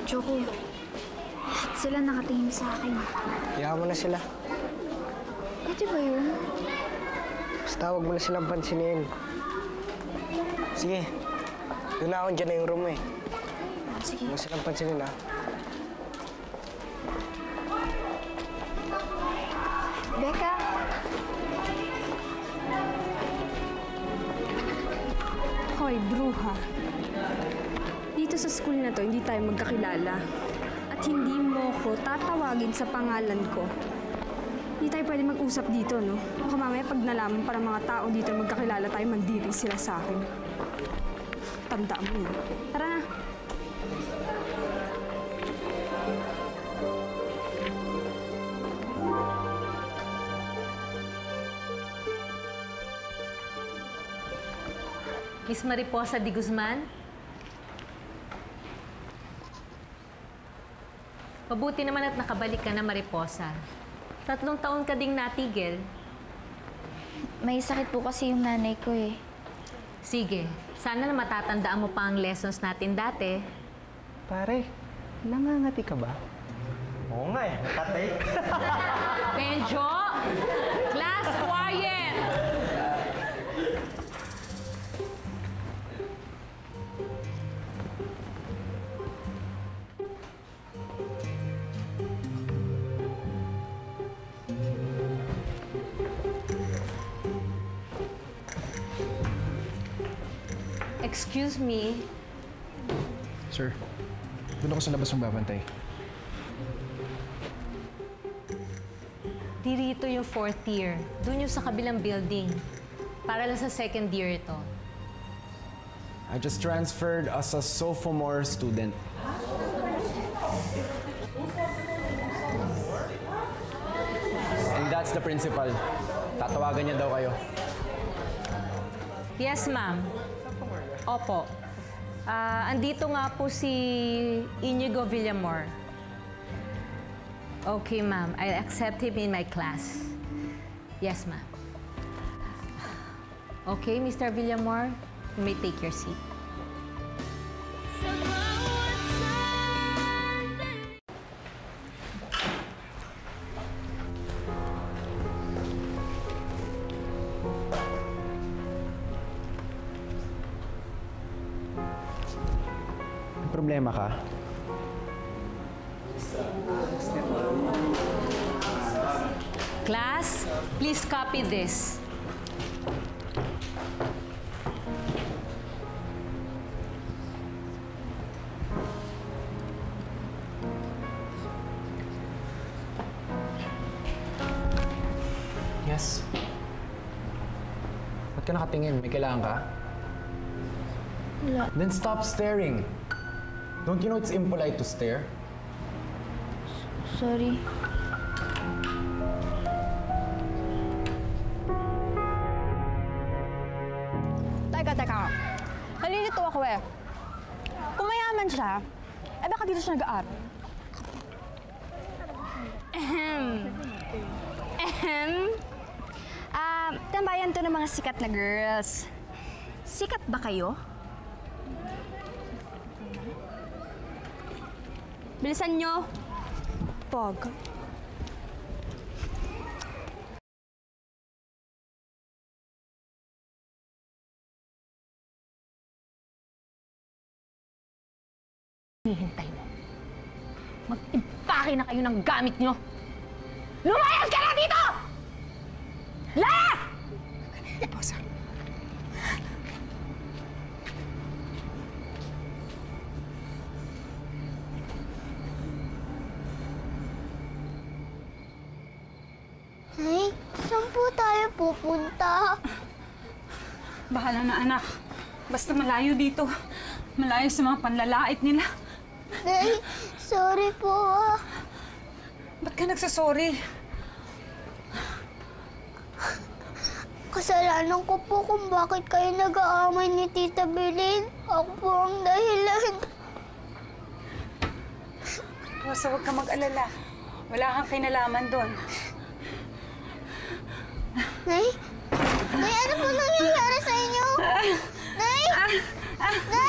Choco, sila nakatingin sa akin. Hayaan mo na sila. Pwede ba yun? Basta huwag mo na silang pansinin. Sige, doon na ako, dyan na yung room eh. Sige. Huwag mo silang pansinin, ha? Becca! Hoy, bruha. Dito sa school na to, hindi tayo magkakilala. At hindi mo ko tatawagin sa pangalan ko. Hindi tayo pwede mag-usap dito, no? Baka mamaya pag nalaman para mga tao dito magkakilala tayo, mandiri sila sa akin. Tandaan mo yun. Tara na. Miss Mariposa de Guzman? Mabuti naman at nakabalik ka na, Mariposa. 3 taon ka ding natigil. May sakit po kasi yung nanay ko eh. Sige, sana na matatandaan mo pa ang lessons natin dati. Pare, nangangati ka ba? Oo nga eh, nakatake. Benjo! Class, quiet! Excuse me. Sir, doon ako sa labas magbabantay. Di rito yung 4th year. Doon yung sa kabilang building. Para lang sa 2nd year ito. I just transferred as a sophomore student. And that's the principal. Tatawagan niya daw kayo. Yes, ma'am. Opo. Andito nga po si Inigo Villamor. Okay, ma'am. I'll accept him in my class. Yes, ma'am. Okay, Mr. Villamor, you may take your seat. Problema ka? Class, please copy this. Yes. Ba't ka nakatingin? May kailangan ka? Wala. Then stop staring. Don't you know it's impolite to stare? Sorry. Teka. Nalilito ako eh. Kung mayaman siya, eh baka dito siya nag-aaral? Tambayan to ng mga sikat na girls. Sikat ba kayo? Bilisan nyo. Pog. Hihintay mo. Mag-impake na kayo ng gamit nyo. Lumayas ka na dito! Layas! Pasa. Ay, saan po tayo pupunta? Bahala na, anak. Basta malayo dito. Malayo sa mga panlalait nila. Nay, sorry po ah. Ba't ka nagsasorry? Kasalanan ko po kung bakit kayo nag-aamay ni Tita Belen. Ako po ang dahilan. Rosa, huwag ka mag-alala. Wala kang kinalaman doon. Nay, Nay, ano po nangyayari sa inyo? Nay! Nay!